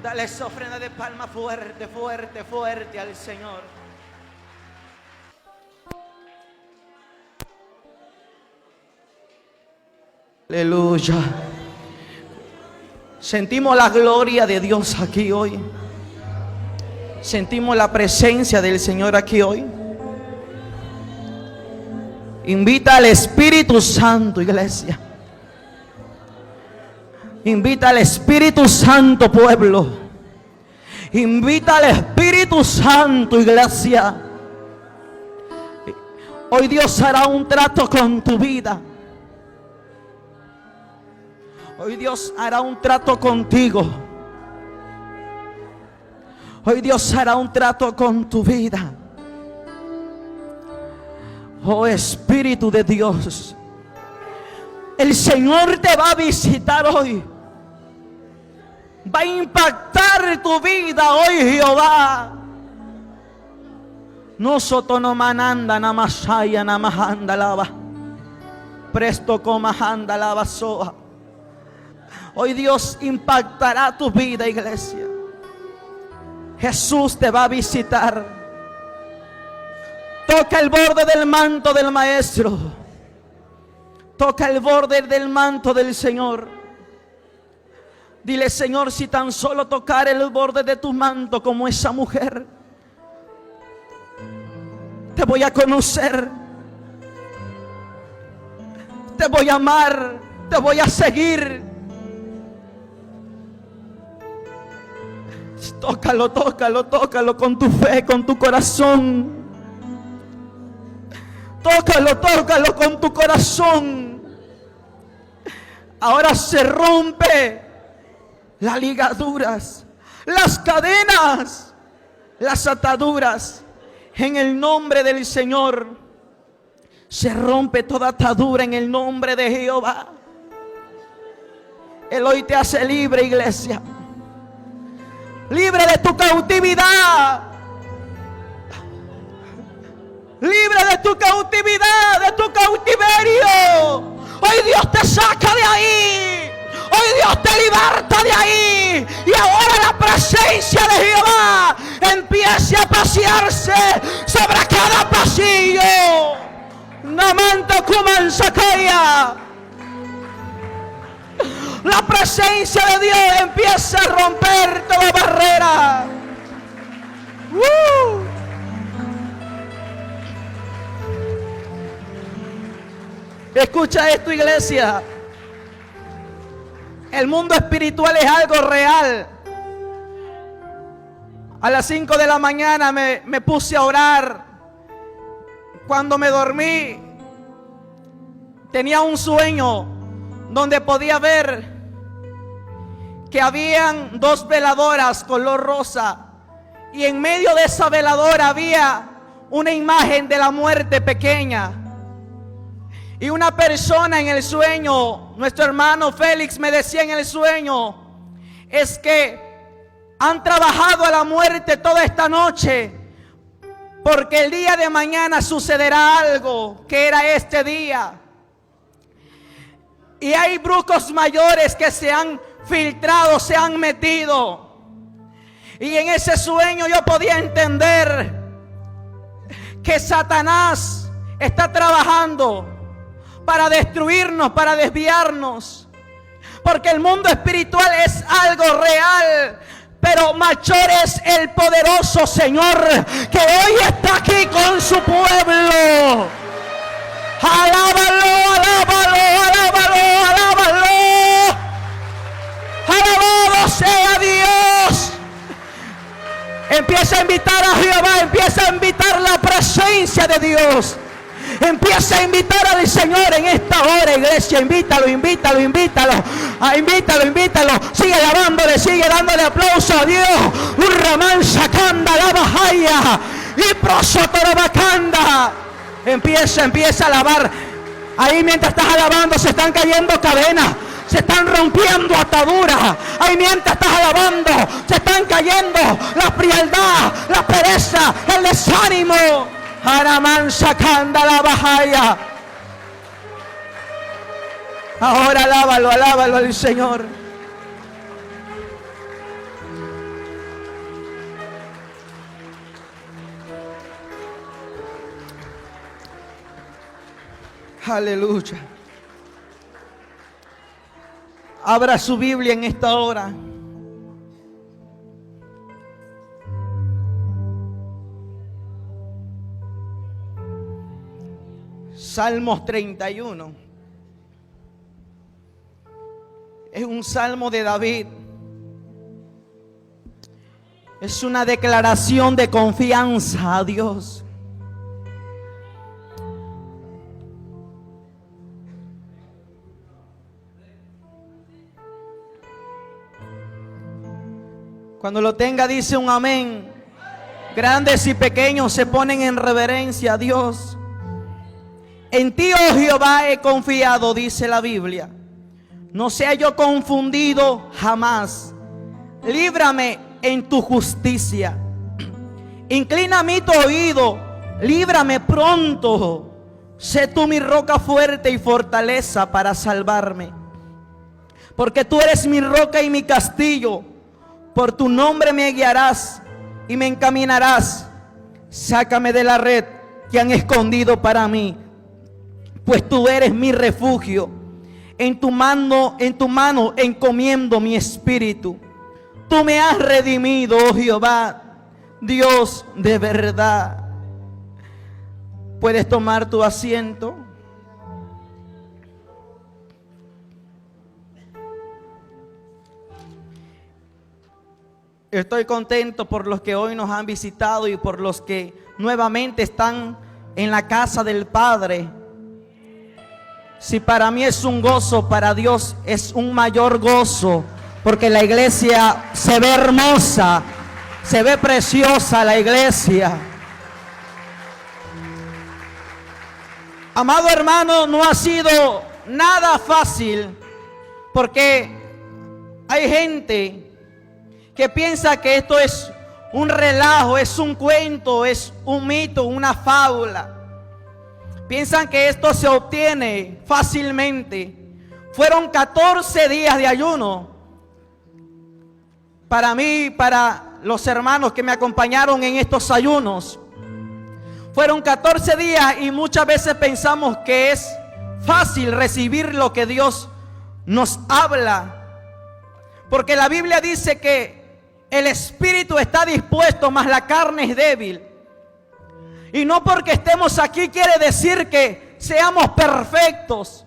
Dale esa ofrenda de palma fuerte, fuerte, fuerte al Señor. Aleluya. Sentimos la gloria de Dios aquí hoy. Sentimos la presencia del Señor aquí hoy. Invita al Espíritu Santo, iglesia. Invita al Espíritu Santo, pueblo. Invita al Espíritu Santo, iglesia. Hoy Dios hará un trato con tu vida. Hoy Dios hará un trato contigo. Hoy Dios hará un trato con tu vida. Oh Espíritu de Dios, el Señor te va a visitar hoy. Va a impactar tu vida hoy, Jehová. No sotonomananda namasaya namahanda lava. Presto comahanda lava soa. Hoy Dios impactará tu vida, iglesia. Jesús te va a visitar. Toca el borde del manto del Maestro. Toca el borde del manto del Señor. Dile: Señor, si tan solo tocar el borde de tu manto como esa mujer, te voy a conocer, te voy a amar, te voy a seguir. Tócalo, tócalo, tócalo con tu fe, con tu corazón. Tócalo, tócalo con tu corazón. Ahora se rompe las ligaduras, las cadenas, las ataduras. En el nombre del Señor se rompe toda atadura en el nombre de Jehová. Él hoy te hace libre, iglesia. Libre de tu cautividad. Libre de tu cautividad, de tu cautiverio. Hoy Dios te saca de ahí. Hoy Dios te liberta de ahí. Y ahora la presencia de Jehová empiece a pasearse sobre cada pasillo. Namanto Kumansakaya. La presencia de Dios empieza a romper toda barrera. Escucha esto, iglesia. El mundo espiritual es algo real. A las 5 de la mañana me puse a orar. Cuando me dormí, tenía un sueño donde podía ver que habían 2 veladoras color rosa, y en medio de esa veladora había una imagen de la muerte pequeña. Y una persona en el sueño, nuestro hermano Félix, me decía en el sueño: es que han trabajado a la muerte toda esta noche, porque el día de mañana sucederá algo, que era este día. Y hay brujos mayores que se han filtrado, se han metido. Y en ese sueño yo podía entender que Satanás está trabajando para destruirnos, para desviarnos. Porque el mundo espiritual es algo real, pero mayor es el poderoso Señor que hoy está aquí con su pueblo. Alábalo, alábalo, alábalo, alábalo. Alabado sea Dios. Empieza a invitar a Jehová, empieza a invitar la presencia de Dios. Empieza a invitar al Señor en esta hora, iglesia. Invítalo, invítalo, invítalo. Invítalo, invítalo. Sigue alabándole, sigue dándole aplauso a Dios. Un ramán sacanda la bajaya. Y prosotorabacanda. Empieza a alabar. Ahí mientras estás alabando se están cayendo cadenas. Se están rompiendo ataduras. Ahí mientras estás alabando se están cayendo la frialdad, la pereza, el desánimo. Haramán sacanda la bajaya. Ahora alábalo, alábalo al Señor. Aleluya. Abra su Biblia en esta hora. Salmos 31. Es un salmo de David. Es una declaración de confianza a Dios. Cuando lo tenga, dice un amén. Grandes y pequeños se ponen en reverencia a Dios. En ti, oh Jehová, he confiado, dice la Biblia. No sea yo confundido jamás. Líbrame en tu justicia. Inclina a mí tu oído. Líbrame pronto. Sé tú mi roca fuerte y fortaleza para salvarme. Porque tú eres mi roca y mi castillo. Por tu nombre me guiarás y me encaminarás. Sácame de la red que han escondido para mí, pues tú eres mi refugio. En tu mano encomiendo mi espíritu. Tú me has redimido, oh Jehová, Dios de verdad. ¿Puedes tomar tu asiento? Estoy contento por los que hoy nos han visitado y por los que nuevamente están en la casa del Padre. Si para mí es un gozo, para Dios es un mayor gozo, porque la iglesia se ve hermosa, se ve preciosa la iglesia. Amado hermano, no ha sido nada fácil, porque hay gente que piensa que esto es un relajo, es un cuento, es un mito, una fábula. Piensan que esto se obtiene fácilmente. Fueron 14 días de ayuno. Para mí, para los hermanos que me acompañaron en estos ayunos. Fueron 14 días y muchas veces pensamos que es fácil recibir lo que Dios nos habla. Porque la Biblia dice que el espíritu está dispuesto, mas la carne es débil. Y no porque estemos aquí quiere decir que seamos perfectos.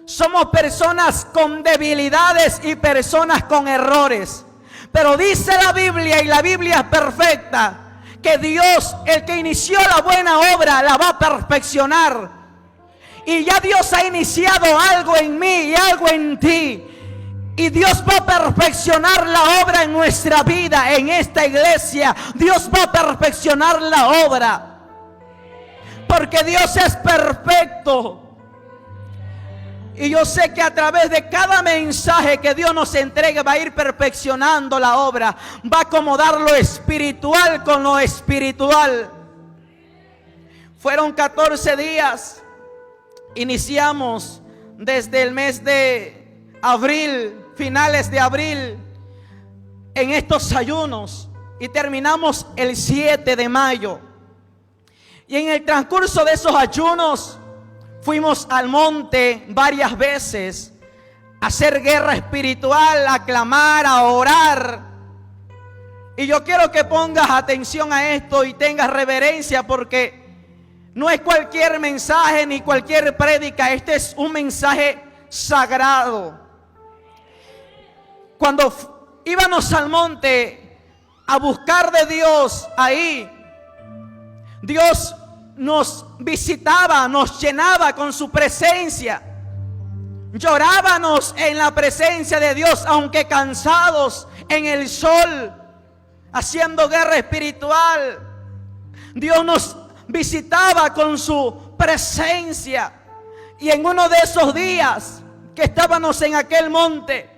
Somos personas con debilidades y personas con errores. Pero dice la Biblia, y la Biblia es perfecta, que Dios, el que inició la buena obra, la va a perfeccionar. Y ya Dios ha iniciado algo en mí y algo en ti. Y Dios va a perfeccionar la obra en nuestra vida, en esta iglesia. Dios va a perfeccionar la obra. Porque Dios es perfecto. Y yo sé que a través de cada mensaje que Dios nos entregue va a ir perfeccionando la obra. Va a acomodar lo espiritual con lo espiritual. Fueron 14 días. Iniciamos desde el mes de abril, finales de abril, en estos ayunos, y terminamos el 7 de mayo. Y en el transcurso de esos ayunos fuimos al monte varias veces a hacer guerra espiritual, a clamar, a orar. Y yo quiero que pongas atención a esto y tengas reverencia, porque no es cualquier mensaje ni cualquier prédica. Este es un mensaje sagrado. Cuando íbamos al monte a buscar de Dios, ahí Dios nos visitaba, nos llenaba con su presencia. Llorábamos en la presencia de Dios, aunque cansados en el sol, haciendo guerra espiritual. Dios nos visitaba con su presencia. Y en uno de esos días que estábamos en aquel monte,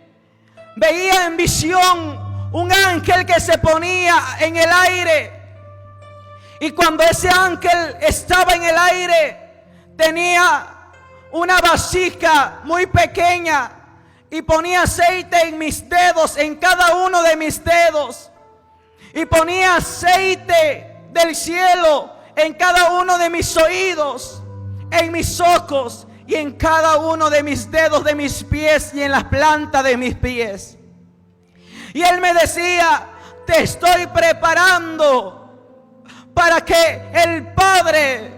veía en visión un ángel que se ponía en el aire. Y cuando ese ángel estaba en el aire, tenía una vasija muy pequeña y ponía aceite en mis dedos, en cada uno de mis dedos. Y ponía aceite del cielo en cada uno de mis oídos, en mis ojos y en cada uno de mis dedos de mis pies y en las plantas de mis pies. Y Él me decía: te estoy preparando para que el Padre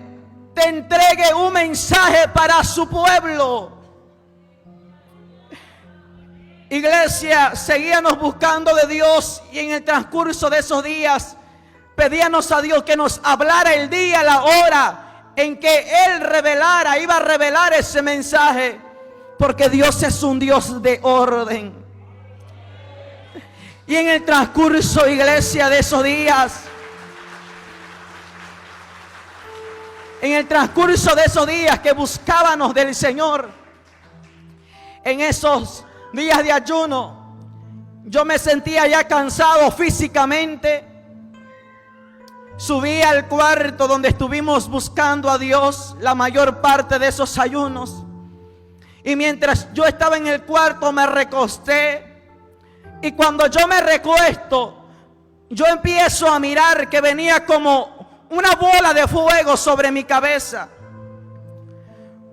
te entregue un mensaje para su pueblo. Iglesia, seguíamos buscando de Dios, y en el transcurso de esos días pedíamos a Dios que nos hablara el día, la hora en que Él iba a revelar ese mensaje, porque Dios es un Dios de orden. Y en el transcurso, iglesia, de esos días, que buscábamos del Señor, en esos días de ayuno, yo me sentía ya cansado físicamente. Subí al cuarto donde estuvimos buscando a Dios la mayor parte de esos ayunos. Y mientras yo estaba en el cuarto me recosté. Y cuando yo me recuesto, yo empiezo a mirar que venía como una bola de fuego sobre mi cabeza.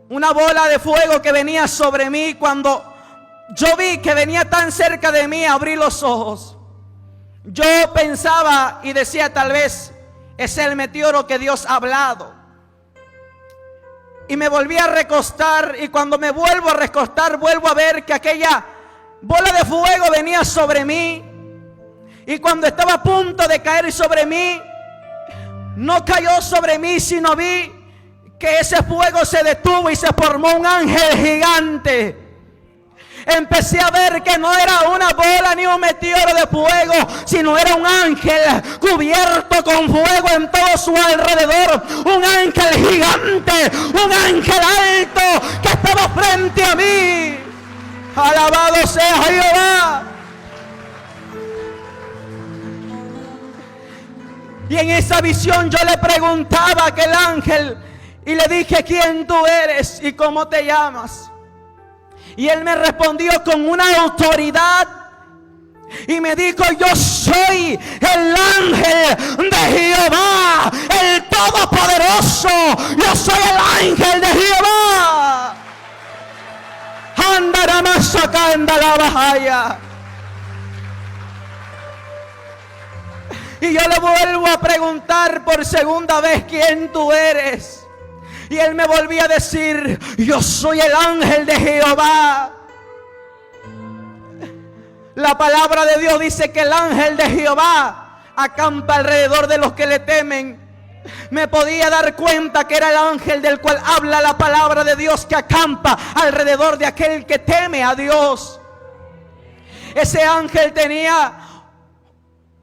Una bola de fuego que venía sobre mí. Cuando yo vi que venía tan cerca de mí, abrí los ojos. Yo pensaba y decía: tal vez es el meteoro que Dios ha hablado. Y me volví a recostar, y cuando me vuelvo a recostar, vuelvo a ver que aquella bola de fuego venía sobre mí. Y cuando estaba a punto de caer sobre mí, no cayó sobre mí, sino vi que ese fuego se detuvo y se formó un ángel gigante. Empecé a ver que no era una bola ni un meteoro de fuego, sino era un ángel cubierto con fuego en todo su alrededor. Un ángel gigante, un ángel alto que estaba frente a mí. Alabado sea Jehová. Y en esa visión yo le preguntaba a aquel ángel y le dije: ¿quién tú eres y cómo te llamas? Y él me respondió con una autoridad y me dijo: yo soy el ángel de Jehová, el Todopoderoso. Yo soy el ángel de Jehová. Y yo le vuelvo a preguntar por segunda vez: ¿quién tú eres? Y él me volvía a decir: yo soy el ángel de Jehová. La palabra de Dios dice que el ángel de Jehová acampa alrededor de los que le temen. Me podía dar cuenta que era el ángel del cual habla la palabra de Dios, que acampa alrededor de aquel que teme a Dios. Ese ángel tenía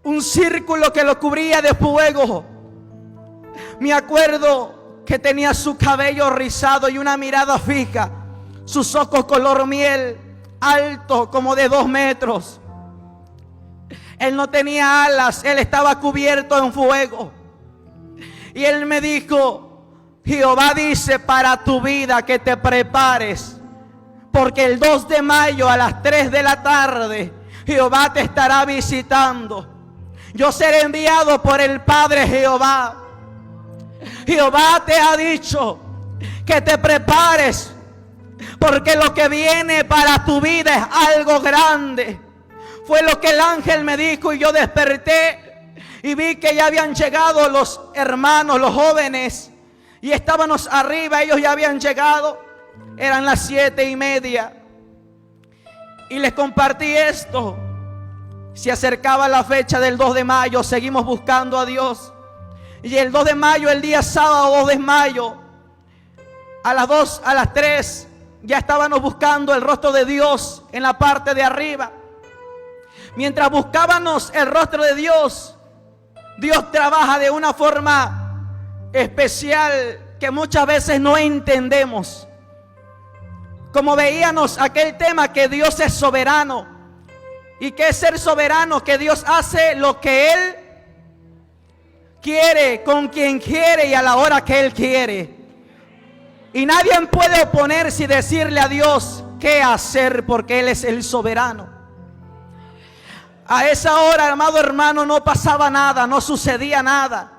un círculo que lo cubría de fuego. Me acuerdo que tenía su cabello rizado y una mirada fija, sus ojos color miel, alto como de 2 metros. Él no tenía alas, él estaba cubierto en fuego. Y él me dijo: Jehová dice para tu vida que te prepares, porque el 2 de mayo a las 3 de la tarde Jehová te estará visitando. Yo seré enviado por el Padre Jehová. Jehová te ha dicho que te prepares, porque lo que viene para tu vida es algo grande. Fue lo que el ángel me dijo, y yo desperté y vi que ya habían llegado los hermanos, los jóvenes, y estábamos arriba. Ellos ya habían llegado, eran las 7:30, y les compartí esto. Se acercaba la fecha del 2 de mayo, seguimos buscando a Dios. Y el 2 de mayo, el día sábado 2 de mayo, a las 3, ya estábamos buscando el rostro de Dios en la parte de arriba. Mientras buscábamos el rostro de Dios, Dios trabaja de una forma especial que muchas veces no entendemos. Como veíamos aquel tema, que Dios es soberano. ¿Y qué es ser soberano? Que Dios hace lo que Él quiere, con quien quiere y a la hora que Él quiere. Y nadie puede oponerse y decirle a Dios qué hacer, porque Él es el soberano. A esa hora, amado hermano, no pasaba nada, no sucedía nada.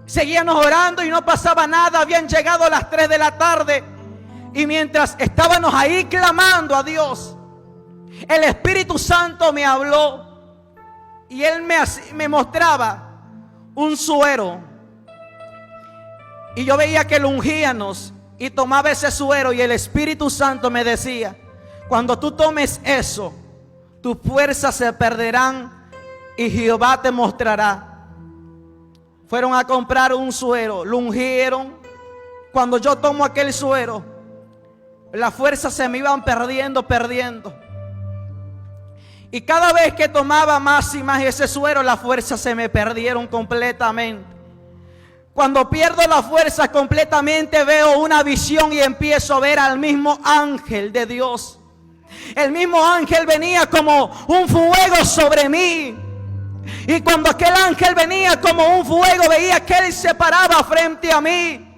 Seguíamos orando y no pasaba nada. Habían llegado las 3 de la tarde. Y mientras estábamos ahí clamando a Dios, el Espíritu Santo me habló. Y Él me mostraba un suero. Y yo veía que lo ungíamos y tomaba ese suero. Y el Espíritu Santo me decía: cuando tú tomes eso, tus fuerzas se perderán y Jehová te mostrará. Fueron a comprar un suero, lo ungieron. Cuando yo tomo aquel suero, las fuerzas se me iban perdiendo. Y cada vez que tomaba más y más ese suero, las fuerzas se me perdieron completamente. Cuando pierdo la fuerza completamente, veo una visión y empiezo a ver al mismo ángel de Dios. El mismo ángel venía como un fuego sobre mí. Y cuando aquel ángel venía como un fuego, veía que Él se paraba frente a mí.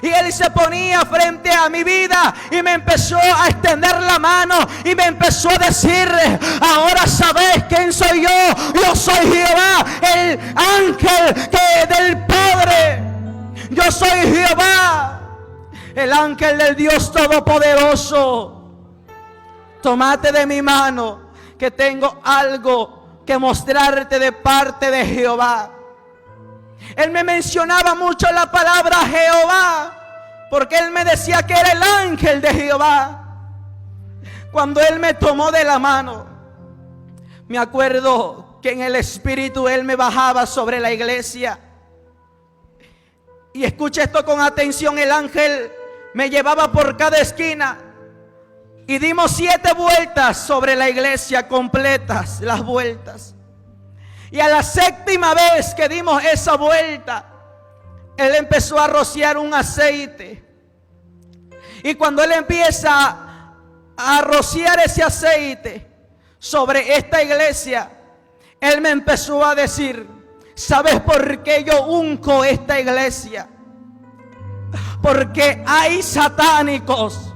Y Él se ponía frente a mi vida y me empezó a extender la mano y me empezó a decir: ahora sabes quién soy yo. Yo soy Jehová, el ángel del Padre. Yo soy Jehová, el ángel del Dios Todopoderoso. Tómate de mi mano, que tengo algo que mostrarte de parte de Jehová. Él me mencionaba mucho la palabra Jehová, porque Él me decía que era el ángel de Jehová. Cuando Él me tomó de la mano, me acuerdo que en el Espíritu Él me bajaba sobre la iglesia. Y escucha esto con atención: el ángel me llevaba por cada esquina y dimos 7 vueltas sobre la iglesia, completas las vueltas. Y a la 7ª vez que dimos esa vuelta, Él empezó a rociar un aceite. Y cuando Él empieza a rociar ese aceite sobre esta iglesia, Él me empezó a decir: ¿sabes por qué yo unco esta iglesia? Porque hay satánicos,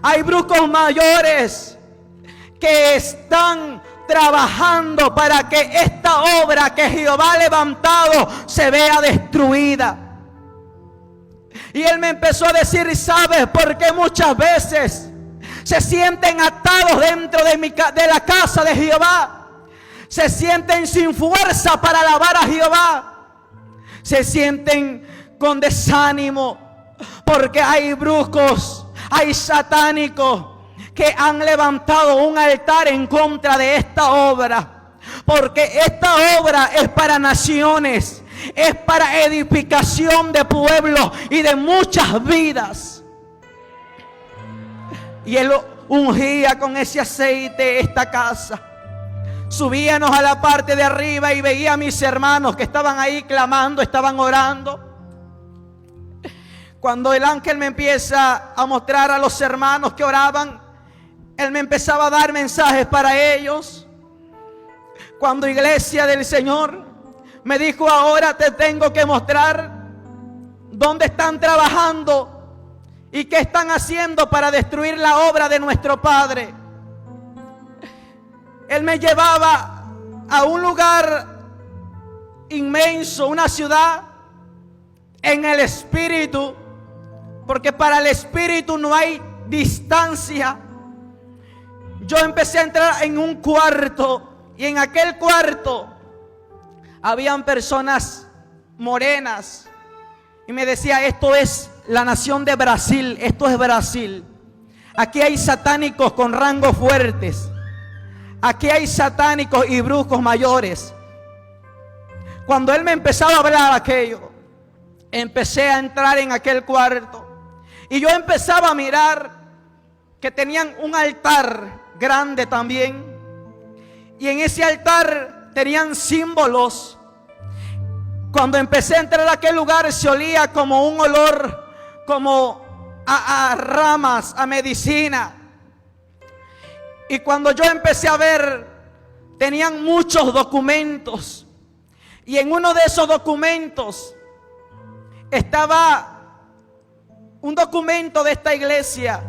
hay brujos mayores que están trabajando para que esta obra que Jehová ha levantado se vea destruida. Y Él me empezó a decir: ¿sabes por qué muchas veces se sienten atados dentro de la casa de Jehová? Se sienten sin fuerza para alabar a Jehová. Se sienten con desánimo porque hay brujos, hay satánicos que han levantado un altar en contra de esta obra. Porque esta obra es para naciones, es para edificación de pueblos y de muchas vidas. Y Él ungía con ese aceite esta casa. Subíamos a la parte de arriba y veía a mis hermanos que estaban ahí clamando, estaban orando. Cuando el ángel me empieza a mostrar a los hermanos que oraban, Él me empezaba a dar mensajes para ellos. Cuando iglesia del Señor me dijo: ahora te tengo que mostrar dónde están trabajando y qué están haciendo para destruir la obra de nuestro Padre. Él me llevaba a un lugar inmenso, una ciudad en el Espíritu, porque para el Espíritu no hay distancia. Yo empecé a entrar en un cuarto y en aquel cuarto habían personas morenas y me decía: esto es la nación de Brasil, esto es Brasil. Aquí hay satánicos con rangos fuertes, aquí hay satánicos y brujos mayores. Cuando Él me empezaba a hablar aquello, empecé a entrar en aquel cuarto y yo empezaba a mirar que tenían un altar grande también, y en ese altar tenían símbolos. Cuando empecé a entrar a aquel lugar, se olía como un olor, como a ramas, a medicina. Y cuando yo empecé a ver, tenían muchos documentos, y en uno de esos documentos estaba un documento de esta iglesia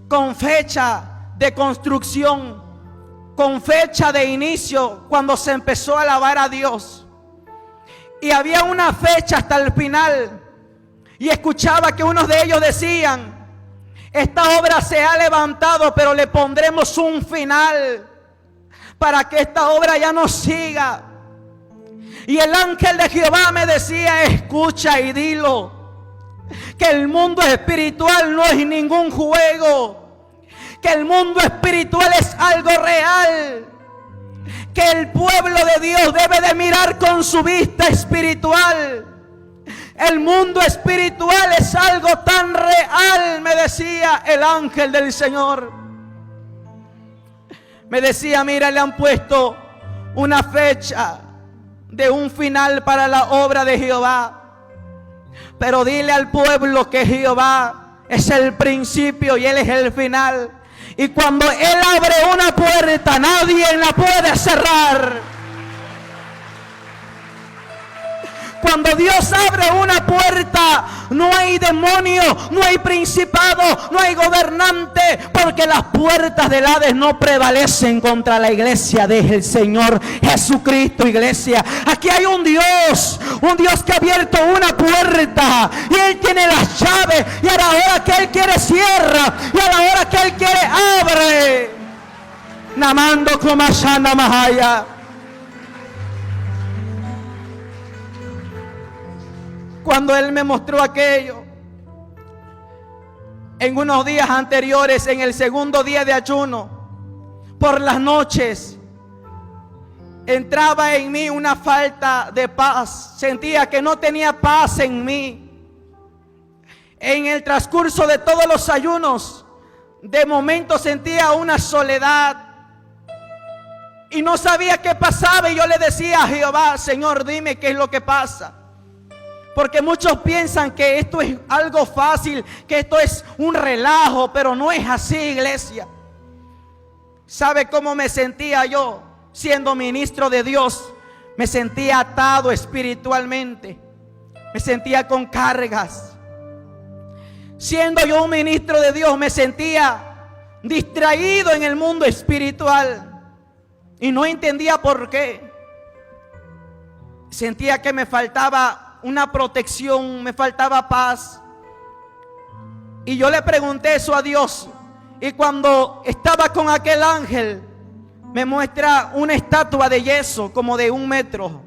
con fecha de construcción, con fecha de inicio, cuando se empezó a alabar a Dios. Y había una fecha hasta el final. Y escuchaba que unos de ellos decían: esta obra se ha levantado, pero le pondremos un final para que esta obra ya no siga. Y el ángel de Jehová me decía: escucha y dilo, que el mundo espiritual no es ningún juego, que el mundo espiritual es algo real, que el pueblo de Dios debe de mirar con su vista espiritual. El mundo espiritual es algo tan real, me decía el ángel del Señor. Me decía: mira, le han puesto una fecha de un final para la obra de Jehová, pero dile al pueblo que Jehová es el principio y Él es el final. Y cuando Él abre una puerta, nadie la puede cerrar. Cuando Dios abre una puerta, no hay demonio, no hay principado, no hay gobernante, porque las puertas del Hades no prevalecen contra la iglesia del Señor Jesucristo, iglesia. Aquí hay un Dios que ha abierto una puerta y Él tiene las llaves, y a la hora que Él quiere cierra, y a la hora que Él quiere abre. Namando como Shana Mahaya. Cuando Él me mostró aquello, en unos días anteriores, en el segundo día de ayuno, por las noches, entraba en mí una falta de paz. Sentía que no tenía paz en mí. En el transcurso de todos los ayunos, de momento sentía una soledad y no sabía qué pasaba. Y yo le decía a Jehová: Señor, dime qué es lo que pasa. Porque muchos piensan que esto es algo fácil, que esto es un relajo, pero no es así, iglesia. ¿Sabe cómo me sentía yo siendo ministro de Dios? Me sentía atado espiritualmente, me sentía con cargas. Siendo yo un ministro de Dios, me sentía distraído en el mundo espiritual y no entendía por qué. Sentía que me faltaba una protección, me faltaba paz. Y yo le pregunté eso a Dios. Y cuando estaba con aquel ángel, me muestra una estatua de yeso como de 1 metro.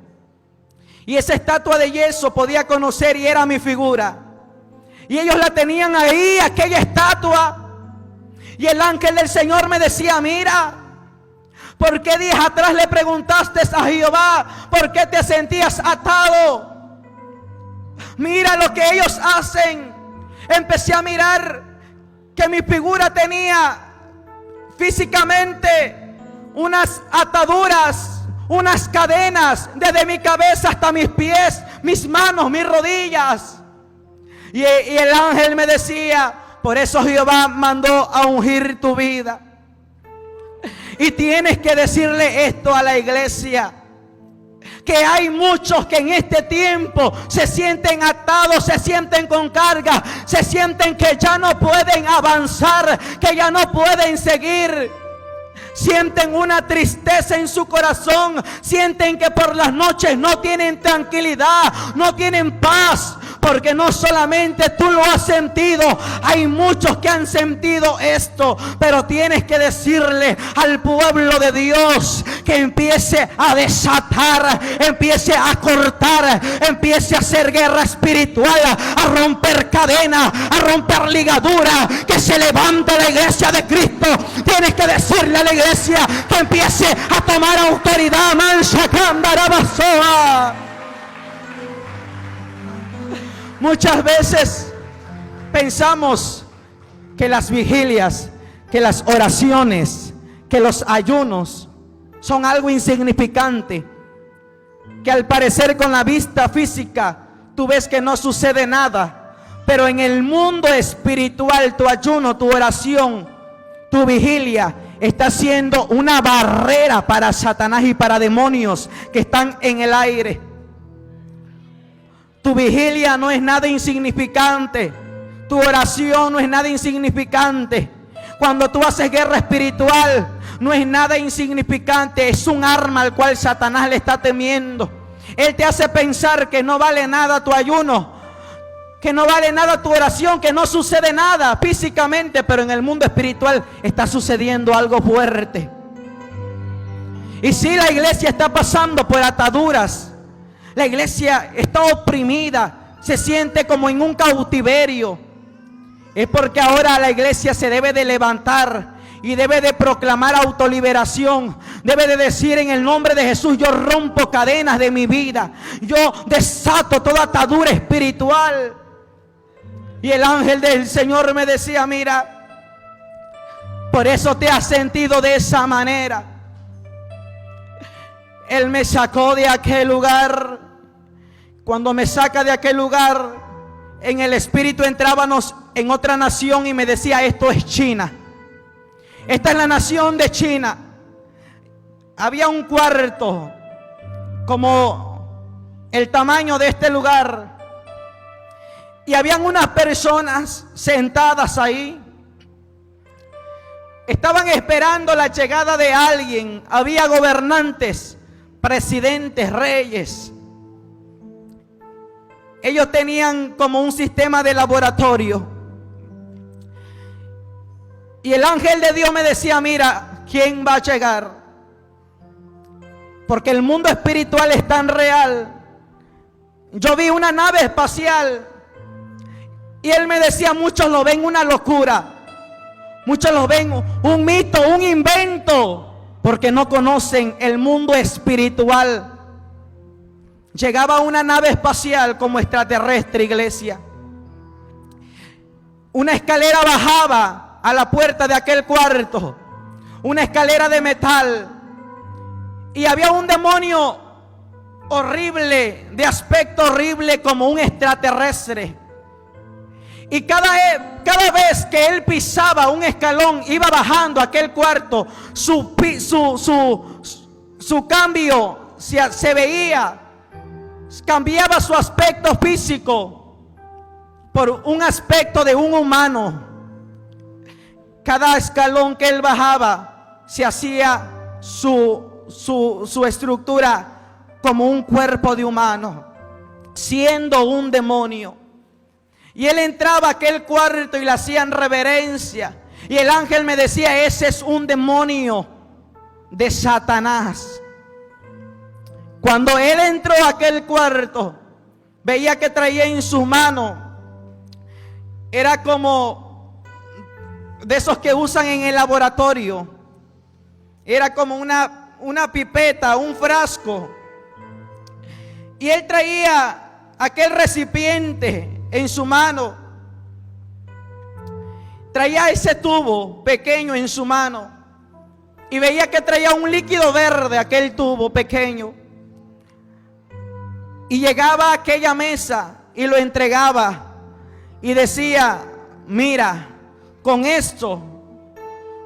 Y esa estatua de yeso podía conocer y era mi figura. Y ellos la tenían ahí, aquella estatua. Y el ángel del Señor me decía: mira, ¿por qué días atrás le preguntaste a Jehová por qué te sentías atado? Mira lo que ellos hacen. Empecé a mirar que mi figura tenía físicamente unas ataduras, unas cadenas desde mi cabeza hasta mis pies, mis manos, mis rodillas. Y el ángel me decía: por eso Jehová mandó a ungir tu vida. Y tienes que decirle esto a la iglesia, que hay muchos que en este tiempo se sienten atados, se sienten con carga, se sienten que ya no pueden avanzar, que ya no pueden seguir. Sienten una tristeza en su corazón, sienten que por las noches no tienen tranquilidad, no tienen paz. Porque no solamente tú lo has sentido, hay muchos que han sentido esto. Pero tienes que decirle al pueblo de Dios que empiece a desatar, empiece a cortar, empiece a hacer guerra espiritual, a romper cadenas, a romper ligaduras, que se levante la iglesia de Cristo. Tienes que decirle a la iglesia que empiece a tomar autoridad. Mansa Cambarabasoa. Muchas veces pensamos que las vigilias, que las oraciones, que los ayunos son algo insignificante, que al parecer con la vista física tú ves que no sucede nada, pero en el mundo espiritual tu ayuno, tu oración, tu vigilia está siendo una barrera para Satanás y para demonios que están en el aire. Tu vigilia no es nada insignificante. Tu oración no es nada insignificante. Cuando tú haces guerra espiritual, no es nada insignificante. Es un arma al cual Satanás le está temiendo. Él te hace pensar que no vale nada tu ayuno, que no vale nada tu oración, que no sucede nada físicamente, pero en el mundo espiritual está sucediendo algo fuerte. Y si la iglesia está pasando por ataduras, la iglesia está oprimida, se siente como en un cautiverio, es porque ahora la iglesia se debe de levantar y debe de proclamar autoliberación. Debe de decir: en el nombre de Jesús yo rompo cadenas de mi vida, yo desato toda atadura espiritual. Y el ángel del Señor me decía: mira, por eso te has sentido de esa manera. Él me sacó de aquel lugar. Cuando me saca de aquel lugar, en el espíritu entrábamos en otra nación y me decía: esto es China. Esta es la nación de China. Había un cuarto como el tamaño de este lugar. Y habían unas personas sentadas ahí. Estaban esperando la llegada de alguien. Había gobernantes, presidentes, reyes. Ellos tenían como un sistema de laboratorio. Y el ángel de Dios me decía: mira, ¿quién va a llegar? Porque el mundo espiritual es tan real. Yo vi una nave espacial. Y él me decía: muchos lo ven una locura. Muchos lo ven un mito, un invento, porque no conocen el mundo espiritual. Llegaba una nave espacial como extraterrestre, iglesia. Una escalera bajaba a la puerta de aquel cuarto. Una escalera de metal. Y había un demonio horrible, de aspecto horrible, como un extraterrestre. Y cada vez que él pisaba un escalón, iba bajando a aquel cuarto, su cambio se veía, cambiaba su aspecto físico por un aspecto de un humano. Cada escalón que él bajaba se hacía su estructura como un cuerpo de humano, siendo un demonio. Y él entraba a aquel cuarto y le hacían reverencia. Y el ángel me decía: ese es un demonio de Satanás. Cuando él entró a aquel cuarto, veía que traía en su mano, era como de esos que usan en el laboratorio. Era como una pipeta, un frasco. Y él traía aquel recipiente en su mano. Traía ese tubo pequeño en su mano. Y veía que traía un líquido verde, aquel tubo pequeño. Y llegaba a aquella mesa y lo entregaba. Y decía: mira, con esto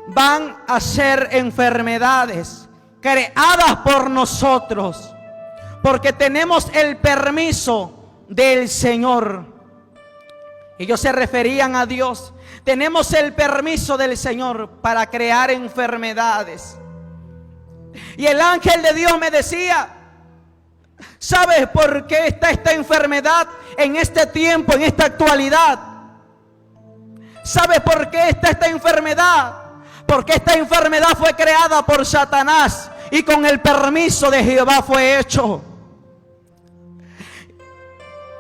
van a ser enfermedades creadas por nosotros, porque tenemos el permiso del Señor. Ellos se referían a Dios. Tenemos el permiso del Señor para crear enfermedades. Y el ángel de Dios me decía: ¿sabes por qué está esta enfermedad en este tiempo, en esta actualidad? ¿Sabes por qué está esta enfermedad? Porque esta enfermedad fue creada por Satanás y con el permiso de Jehová fue hecho.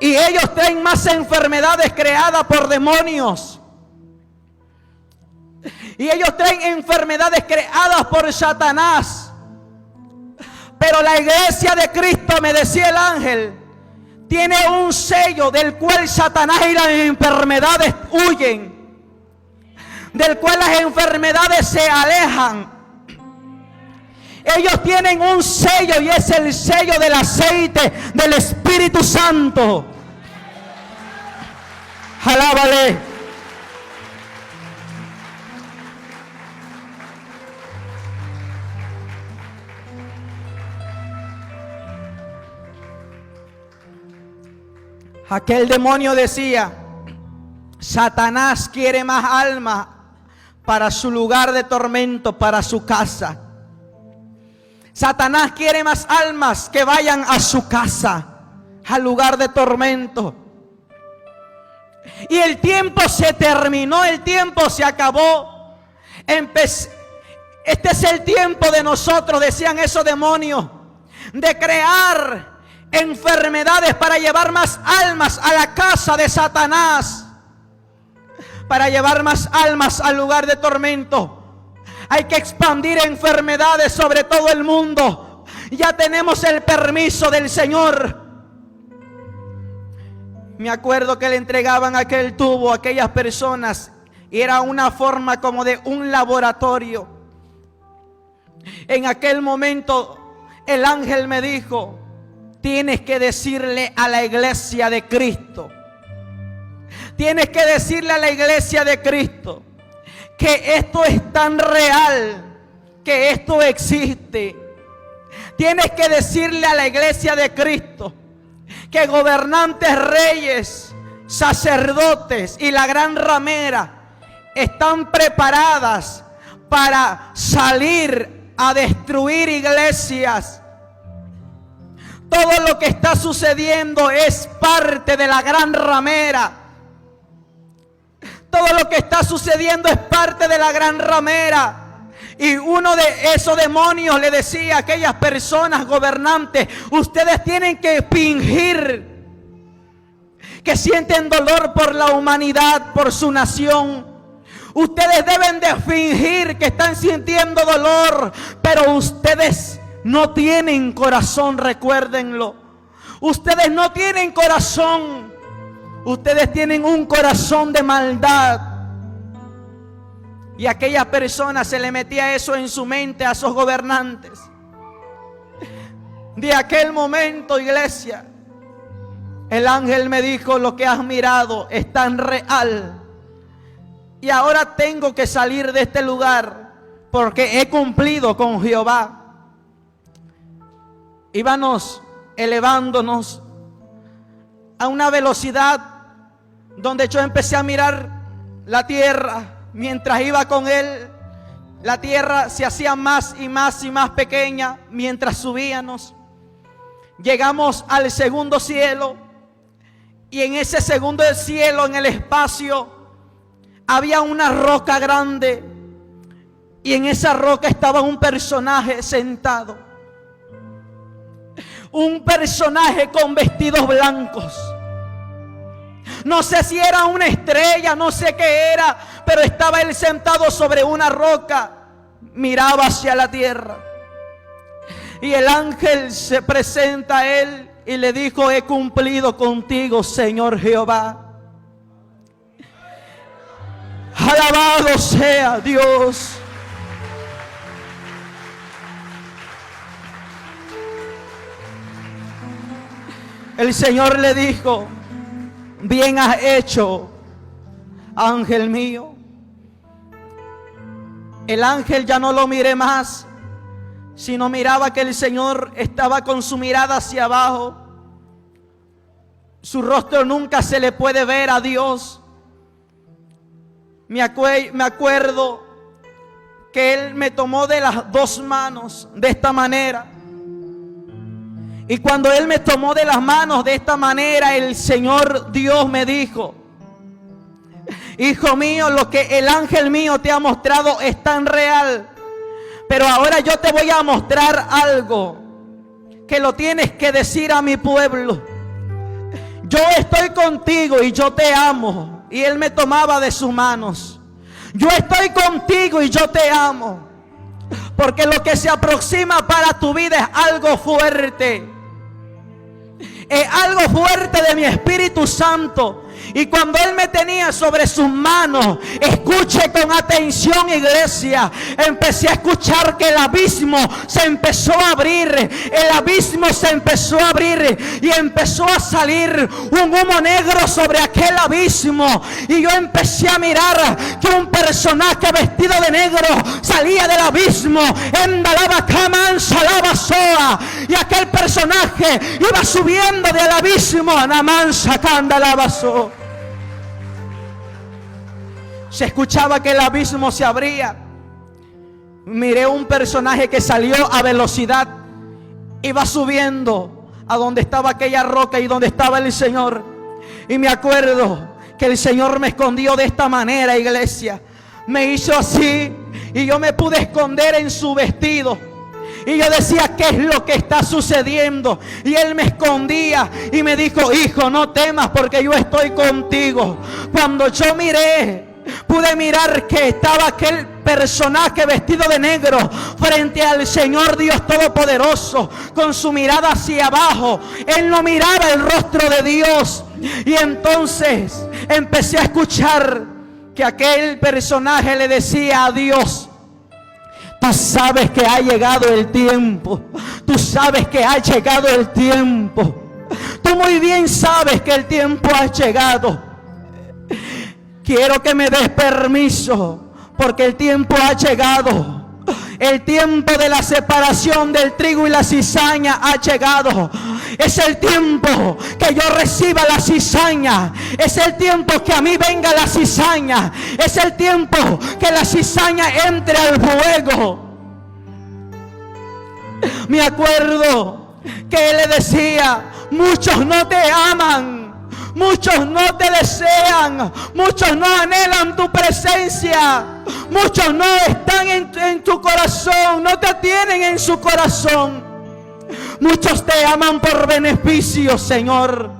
Y ellos traen más enfermedades creadas por demonios. Y ellos traen enfermedades creadas por Satanás. Pero la iglesia de Cristo, me decía el ángel, tiene un sello del cual Satanás y las enfermedades huyen, del cual las enfermedades se alejan. Ellos tienen un sello y es el sello del aceite del Espíritu Santo. Alábale. Aquel demonio decía: Satanás quiere más almas para su lugar de tormento, para su casa. Satanás quiere más almas que vayan a su casa, al lugar de tormento. Y el tiempo se terminó, el tiempo se acabó. Este es el tiempo de nosotros, decían esos demonios, de crear enfermedades para llevar más almas a la casa de Satanás, para llevar más almas al lugar de tormento. Hay que expandir enfermedades sobre todo el mundo. Ya tenemos el permiso del Señor. Me acuerdo que le entregaban aquel tubo a aquellas personas y era una forma como de un laboratorio. En aquel momento el ángel me dijo: tienes que decirle a la iglesia de Cristo, tienes que decirle a la iglesia de Cristo que esto es tan real, que esto existe. Tienes que decirle a la iglesia de Cristo que gobernantes, reyes, sacerdotes y la gran ramera están preparadas para salir a destruir iglesias. Todo lo que está sucediendo es parte de la gran ramera. Todo lo que está sucediendo es parte de la gran ramera. Y uno de esos demonios le decía a aquellas personas gobernantes: ustedes tienen que fingir que sienten dolor por la humanidad, por su nación. Ustedes deben de fingir que están sintiendo dolor, pero ustedes no tienen corazón, recuérdenlo. Ustedes no tienen corazón. Ustedes tienen un corazón de maldad. Y a aquellas personas se le metía eso en su mente, a esos gobernantes. De aquel momento, iglesia, el ángel me dijo: lo que has mirado es tan real. Y ahora tengo que salir de este lugar porque he cumplido con Jehová. Íbamos elevándonos a una velocidad donde yo empecé a mirar la tierra. Mientras iba con él, la tierra se hacía más y más y más pequeña mientras subíamos. Llegamos al segundo cielo, y en ese segundo cielo, en el espacio, había una roca grande, y en esa roca estaba un personaje sentado. Un personaje con vestidos blancos. No sé si era una estrella, no sé qué era, pero estaba él sentado sobre una roca, miraba hacia la tierra. Y el ángel se presenta a él y le dijo: he cumplido contigo, Señor Jehová. Alabado sea Dios. El Señor le dijo: bien has hecho, ángel mío. El ángel ya no lo miré más, sino miraba que el Señor estaba con su mirada hacia abajo. Su rostro nunca se le puede ver a Dios. Me acuerdo que Él me tomó de las dos manos de esta manera. Y cuando Él me tomó de las manos de esta manera, el Señor Dios me dijo: hijo mío, lo que el ángel mío te ha mostrado es tan real, pero ahora yo te voy a mostrar algo que lo tienes que decir a mi pueblo. Yo estoy contigo y yo te amo. Y Él me tomaba de sus manos. Yo estoy contigo y yo te amo, porque lo que se aproxima para tu vida es algo fuerte. Es algo fuerte de mi Espíritu Santo. Y cuando Él me tenía sobre sus manos, escuche con atención, iglesia, empecé a escuchar que el abismo se empezó a abrir. El abismo se empezó a abrir y empezó a salir un humo negro sobre aquel abismo. Y yo empecé a mirar que un personaje vestido de negro salía del abismo. Y aquel personaje iba subiendo del abismo. Se escuchaba que el abismo se abría. miré un personaje que salió a velocidad, iba subiendo a donde estaba aquella roca y donde estaba el Señor. Y me acuerdo que el Señor me escondió de esta manera, iglesia. Me hizo así y yo me pude esconder en su vestido. Y yo decía, ¿qué es lo que está sucediendo? Y Él me escondía y me dijo, hijo, no temas porque yo estoy contigo. Cuando yo miré, pude mirar que estaba aquel personaje vestido de negro frente al Señor Dios Todopoderoso, con su mirada hacia abajo. Él no miraba el rostro de Dios. Y entonces empecé a escuchar que aquel personaje le decía a Dios, tú sabes que ha llegado el tiempo. Tú sabes que ha llegado el tiempo. Tú muy bien sabes que el tiempo ha llegado. Quiero que me des permiso porque el tiempo ha llegado. El tiempo de la separación del trigo y la cizaña ha llegado. Es el tiempo que yo reciba la cizaña. Es el tiempo que a mí venga la cizaña. Es el tiempo que la cizaña entre al fuego. Me acuerdo que Él le decía, muchos no te aman. Muchos no te desean, muchos no anhelan tu presencia, muchos no están en tu corazón, no te tienen en su corazón. Muchos te aman por beneficio, Señor.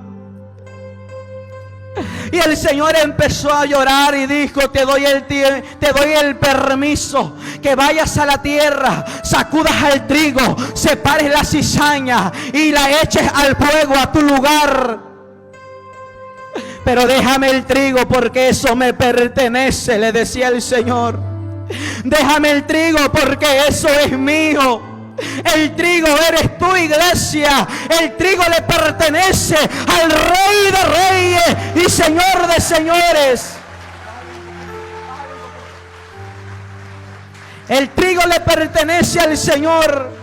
Y el Señor empezó a llorar y dijo, te doy el permiso que vayas a la tierra, sacudas el trigo, separes la cizaña y la eches al fuego a tu lugar. Pero déjame el trigo porque eso me pertenece, le decía el Señor. Déjame el trigo porque eso es mío. El trigo eres tú, iglesia. El trigo le pertenece al Rey de Reyes y Señor de Señores. El trigo le pertenece al Señor.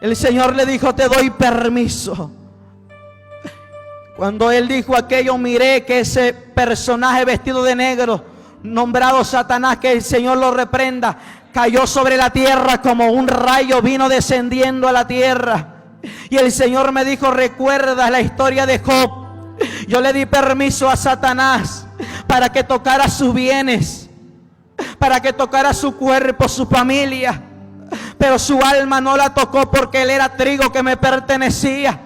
El Señor le dijo, te doy permiso. Cuando Él dijo aquello, miré que ese personaje vestido de negro, nombrado Satanás, que el Señor lo reprenda, cayó sobre la tierra como un rayo, vino descendiendo a la tierra. Y el Señor me dijo, ¿recuerdas la historia de Job? Yo le di permiso a Satanás para que tocara sus bienes, para que tocara su cuerpo, su familia. Pero su alma no la tocó porque él era trigo que me pertenecía.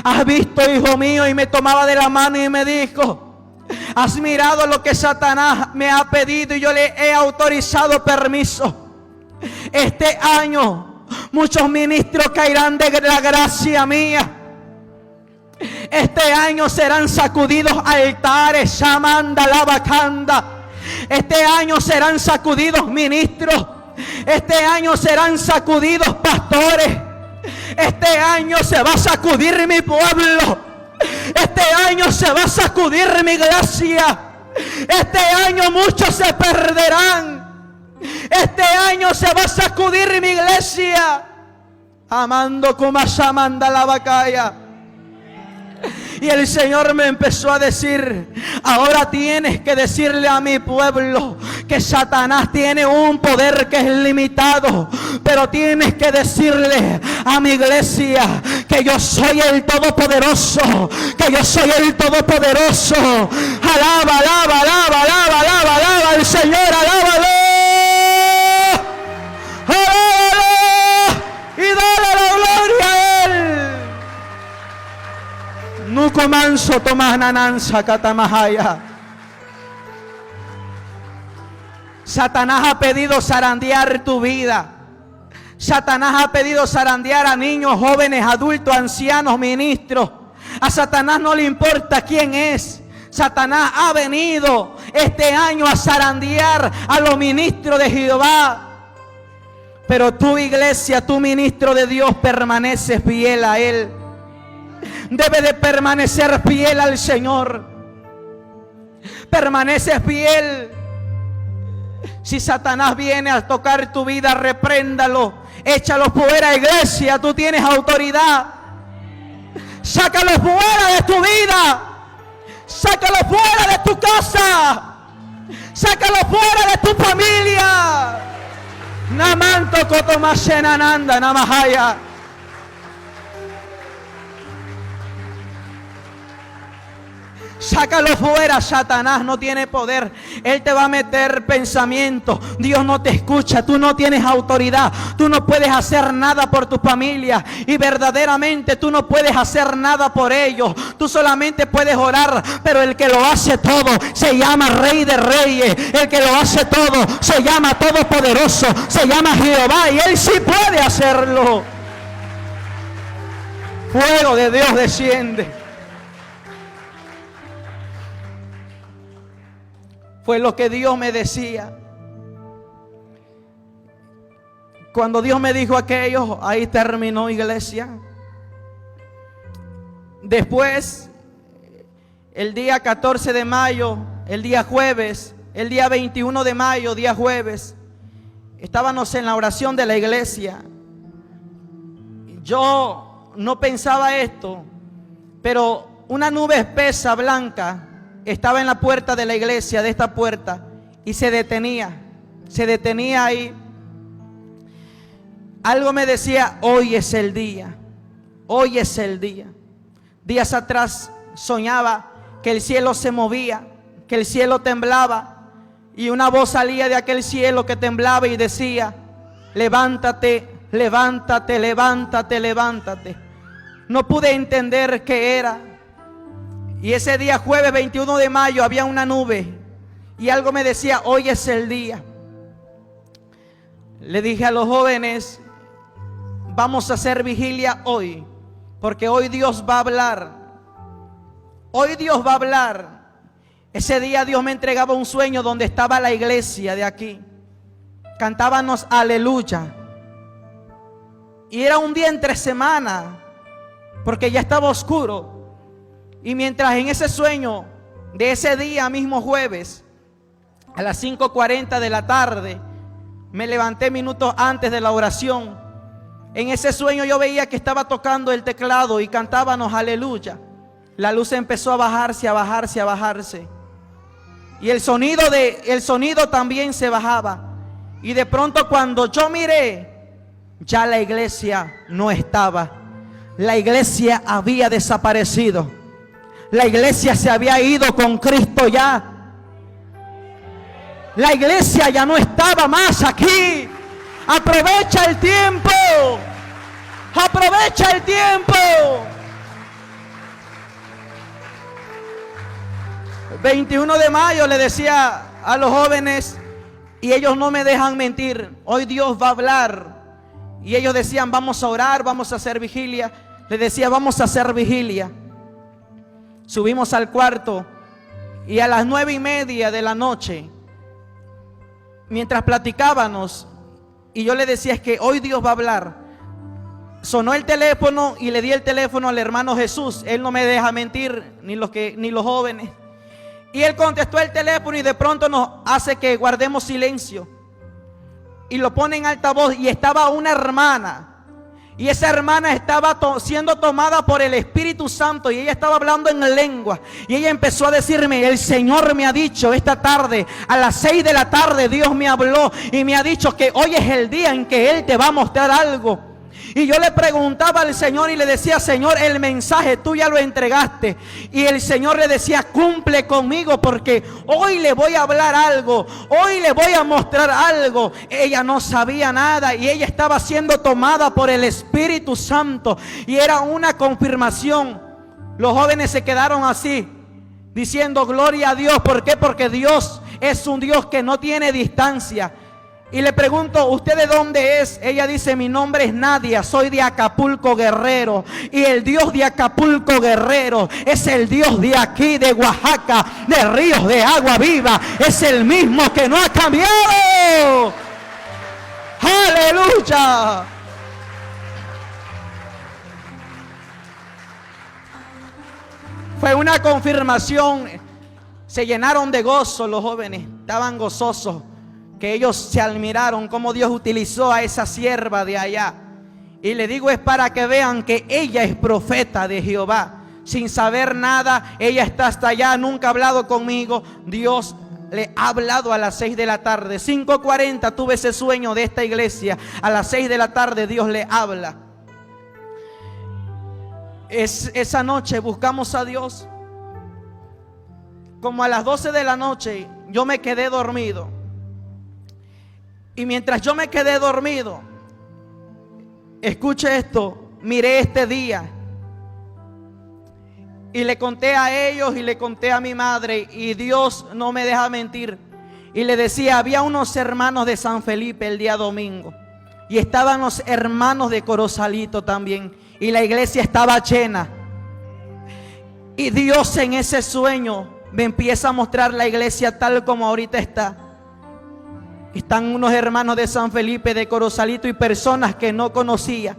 Has visto, hijo mío, y me tomaba de la mano y me dijo, has mirado lo que Satanás me ha pedido y yo le he autorizado permiso. Este año muchos ministros caerán de la gracia mía. Este año serán sacudidos altares, Shamanda Lavacanda. Este año serán sacudidos ministros. Este año serán sacudidos pastores. Este año se va a sacudir mi pueblo. Este año se va a sacudir mi iglesia. Este año muchos se perderán. Este año se va a sacudir mi iglesia. Amando como Shamanda la Bacaya. Y el Señor me empezó a decir, ahora tienes que decirle a mi pueblo que Satanás tiene un poder que es limitado, pero tienes que decirle a mi iglesia que yo soy el Todopoderoso, que yo soy el Todopoderoso. Alaba, alaba, alaba, alaba, alaba, alaba al Señor, alábalo. Alábalo y dale la gloria a Él. Nuco manso tomas nananza catamahaya. Satanás ha pedido zarandear tu vida. Satanás ha pedido zarandear a niños, jóvenes, adultos, ancianos, ministros. A Satanás no le importa quién es. Satanás ha venido este año a zarandear a los ministros de Jehová. Pero tu iglesia, tu ministro de Dios, permanece fiel a Él. Debe de permanecer fiel al Señor. Permanece fiel. Si Satanás viene a tocar tu vida, repréndalo. Échalo fuera, iglesia. Tú tienes autoridad. Sácalo fuera de tu vida. Sácalo fuera de tu casa. Sácalo fuera de tu familia. Namanto kotomashenananda namahaya. Sácalo fuera, Satanás no tiene poder. Él te va a meter pensamientos. Dios no te escucha, tú no tienes autoridad. Tú no puedes hacer nada por tu familia. Y verdaderamente tú no puedes hacer nada por ellos. Tú solamente puedes orar. Pero el que lo hace todo se llama Rey de Reyes. El que lo hace todo se llama Todopoderoso. Se llama Jehová y Él sí puede hacerlo. Fuego de Dios desciende. Fue lo que Dios me decía. Cuando Dios me dijo aquello, ahí terminó, iglesia. Después, el día 14 de mayo, el día jueves, el día 21 de mayo, día jueves, estábamos en la oración de la iglesia. Yo no pensaba esto, pero una nube espesa, blanca, estaba en la puerta de la iglesia, de esta puerta, y se detenía ahí. Algo me decía, hoy es el día, hoy es el día. Días atrás soñaba que el cielo se movía, que el cielo temblaba, y una voz salía de aquel cielo que temblaba y decía, levántate, levántate, levántate, levántate. No pude entender qué era. Y ese día jueves 21 de mayo había una nube y algo me decía, hoy es el día. Le dije a los jóvenes, vamos a hacer vigilia hoy, porque hoy Dios va a hablar. Hoy Dios va a hablar. Ese día Dios me entregaba un sueño donde estaba la iglesia de aquí. Cantábamos aleluya. Y era un día entre semana, porque ya estaba oscuro. Y mientras en ese sueño de ese día mismo jueves, a las 5:40 de la tarde, me levanté minutos antes de la oración. En ese sueño yo veía que estaba tocando el teclado y cantábamos aleluya. La luz empezó a bajarse, a bajarse, a bajarse. Y el sonido también se bajaba. Y de pronto cuando yo miré, ya la iglesia no estaba. La iglesia había desaparecido. La iglesia se había ido con Cristo ya. La iglesia ya no estaba más aquí. Aprovecha el tiempo. Aprovecha el tiempo. 21 de mayo le decía a los jóvenes, y ellos no me dejan mentir, hoy Dios va a hablar. Y ellos decían, vamos a orar, vamos a hacer vigilia. Les decía, vamos a hacer vigilia. Subimos al cuarto y a las 9:30 de la noche, mientras platicábamos, y yo le decía, es que hoy Dios va a hablar. Sonó el teléfono y le di el teléfono al hermano Jesús. Él no me deja mentir, ni los jóvenes. Y él contestó el teléfono y de pronto nos hace que guardemos silencio. Y lo pone en altavoz y estaba una hermana. Y esa hermana estaba siendo tomada por el Espíritu Santo y ella estaba hablando en lengua. Y ella empezó a decirme, el Señor me ha dicho esta tarde, a las 6 de la tarde, Dios me habló y me ha dicho que hoy es el día en que Él te va a mostrar algo. Y yo le preguntaba al Señor y le decía, Señor, el mensaje tú ya lo entregaste. Y el Señor le decía, cumple conmigo porque hoy le voy a hablar algo, hoy le voy a mostrar algo. Ella no sabía nada y ella estaba siendo tomada por el Espíritu Santo y era una confirmación. Los jóvenes se quedaron así, diciendo gloria a Dios. ¿Por qué? Porque Dios es un Dios que no tiene distancia. Y le pregunto, ¿usted de dónde es? Ella dice, mi nombre es Nadia, soy de Acapulco, Guerrero. Y el Dios de Acapulco, Guerrero, es el Dios de aquí, de Oaxaca, de ríos de agua viva. Es el mismo que no ha cambiado. ¡Aleluya! Fue una confirmación. Se llenaron de gozo los jóvenes, estaban gozosos. Que ellos se admiraron cómo Dios utilizó a esa sierva de allá. Y le digo, es para que vean que ella es profeta de Jehová. Sin saber nada, ella está hasta allá, nunca ha hablado conmigo. Dios le ha hablado a las 6 de la tarde. 5:40 tuve ese sueño de esta iglesia. A las 6 de la tarde Dios le habla. Esa noche buscamos a Dios. Como a las 12 de la noche yo me quedé dormido. Y mientras yo me quedé dormido, escuche esto, miré este día. Y le conté a ellos y le conté a mi madre, y Dios no me deja mentir. Y le decía, había unos hermanos de San Felipe el día domingo. Y estaban los hermanos de Corozalito también. Y la iglesia estaba llena. Y Dios en ese sueño me empieza a mostrar la iglesia tal como ahorita está. Están unos hermanos de San Felipe, de Corozalito y personas que no conocía.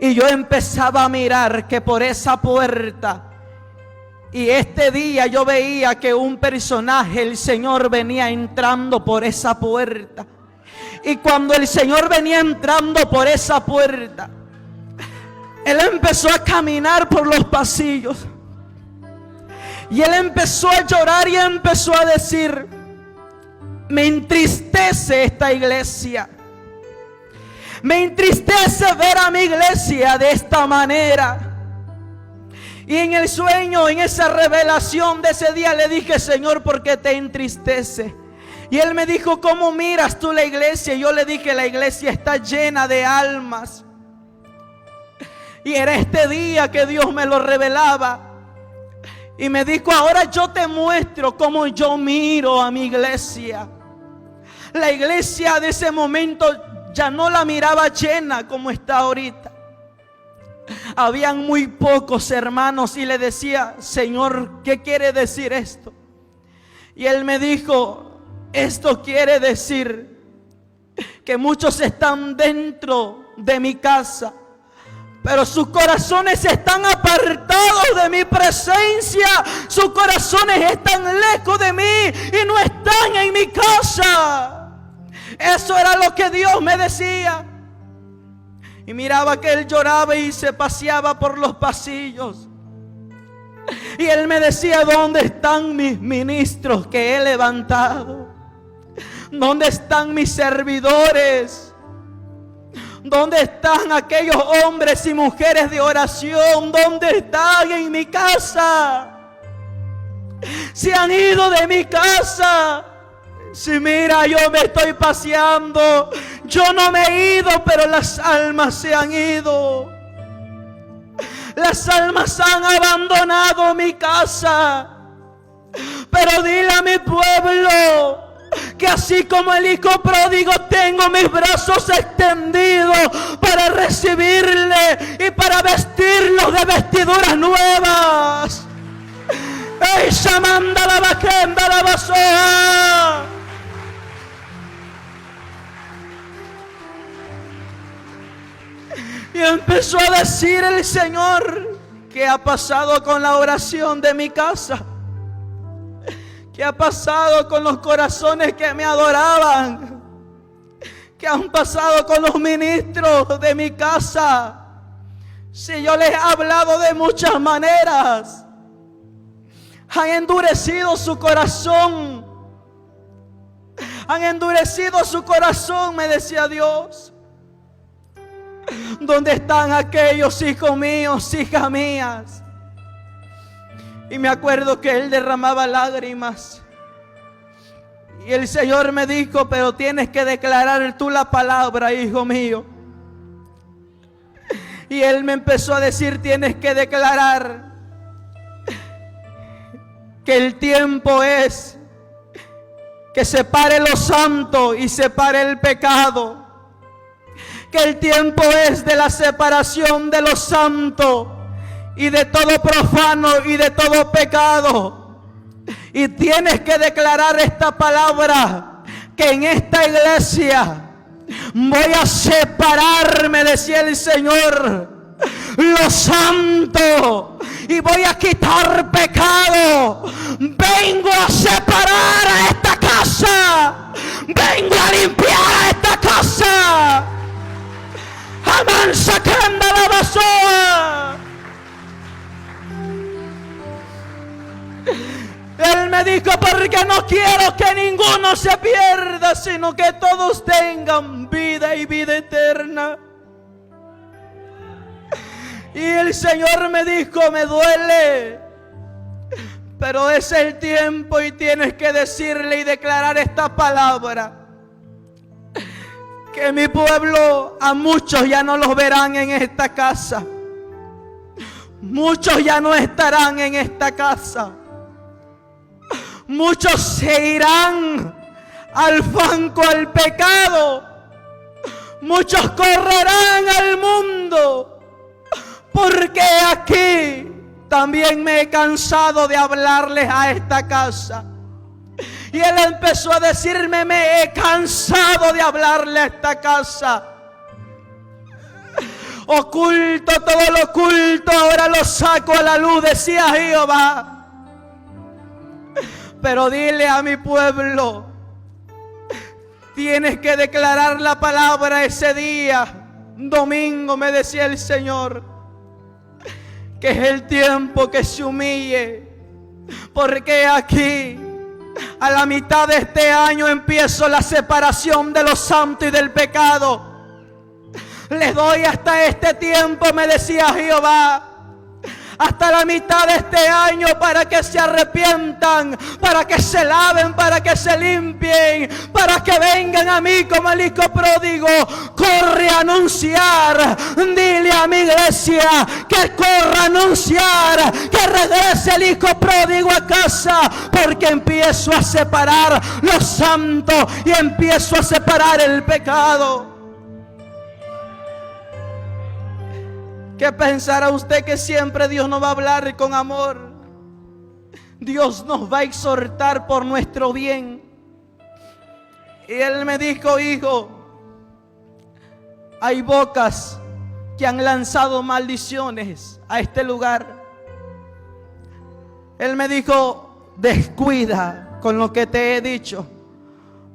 Y yo empezaba a mirar que por esa puerta, y este día yo veía que un personaje, el Señor venía entrando por esa puerta. Y cuando el Señor venía entrando por esa puerta, Él empezó a caminar por los pasillos. Y Él empezó a llorar y empezó a decir, me entristece esta iglesia. Me entristece ver a mi iglesia de esta manera. Y en el sueño, en esa revelación de ese día, le dije, Señor, ¿por qué te entristece? Y Él me dijo, ¿cómo miras tú la iglesia? Y yo le dije, la iglesia está llena de almas. Y era este día que Dios me lo revelaba. Y me dijo, ahora yo te muestro cómo yo miro a mi iglesia. La iglesia de ese momento ya no la miraba llena como está ahorita. Habían muy pocos hermanos y le decía, Señor, ¿qué quiere decir esto? Y Él me dijo, esto quiere decir que muchos están dentro de mi casa, pero sus corazones están apartados de mi presencia. Sus corazones están lejos de mí y no están en mi casa. Eso era lo que Dios me decía. Y miraba que Él lloraba y se paseaba por los pasillos. Y Él me decía, ¿dónde están mis ministros que he levantado? ¿Dónde están mis servidores? ¿Dónde están aquellos hombres y mujeres de oración? ¿Dónde están en mi casa? Se han ido de mi casa. Si mira, yo me estoy paseando. Yo no me he ido, pero las almas se han ido. Las almas han abandonado mi casa. Pero dile a mi pueblo que así como el hijo pródigo, tengo mis brazos extendidos para recibirle y para vestirlos de vestiduras nuevas. ¡Ey, Shamanda la Bakenda la Basoa! Y empezó a decir el Señor, ¿qué ha pasado con la oración de mi casa? ¿Qué ha pasado con los corazones que me adoraban? ¿Qué han pasado con los ministros de mi casa? Si yo les he hablado de muchas maneras, han endurecido su corazón. Han endurecido su corazón, me decía Dios. ¿Dónde están aquellos hijos míos, hijas mías? Y me acuerdo que Él derramaba lágrimas. Y el Señor me dijo, pero tienes que declarar tú la palabra, hijo mío. Y Él me empezó a decir, tienes que declarar que el tiempo es que separe lo santo y separe el pecado. Que el tiempo es de la separación de lo santo y de todo profano y de todo pecado. Y tienes que declarar esta palabra, que en esta iglesia voy a separarme, decía el Señor, lo santo, y voy a quitar pecado. Vengo a separar a esta casa. Vengo a limpiar a esta casa. Amán sacando la basura. Él me me dijo, porque no quiero que ninguno se pierda, sino que todos tengan vida y vida eterna. Y el Señor me dijo, me duele, pero es el tiempo y tienes que decirle y declarar esta palabra. Que mi pueblo, a muchos ya no los verán en esta casa. Muchos ya no estarán en esta casa. Muchos se irán al fango, al pecado. Muchos correrán al mundo. Porque aquí también me he cansado de hablarles a esta casa. Y él empezó a decirme, me he cansado de hablarle a esta casa. Oculto, todo lo oculto, ahora lo saco a la luz, decía Jehová. Pero dile a mi pueblo, tienes que declarar la palabra ese día, domingo, me decía el Señor, que es el tiempo que se humille, porque aquí, a la mitad de este año, empiezo la separación de lo santo y del pecado. Les doy hasta este tiempo, me decía Jehová, hasta la mitad de este año, para que se arrepientan, para que se laven, para que se limpien, para que vengan a mí como el hijo pródigo. Corre a anunciar, dile a mi iglesia que corra a anunciar, que regrese el hijo pródigo a casa, porque empiezo a separar lo santo y empiezo a separar el pecado. ¿Qué pensará usted que siempre Dios nos va a hablar con amor? Dios nos va a exhortar por nuestro bien. Y Él me dijo, hijo, hay bocas que han lanzado maldiciones a este lugar. Él me dijo, descuida con lo que te he dicho,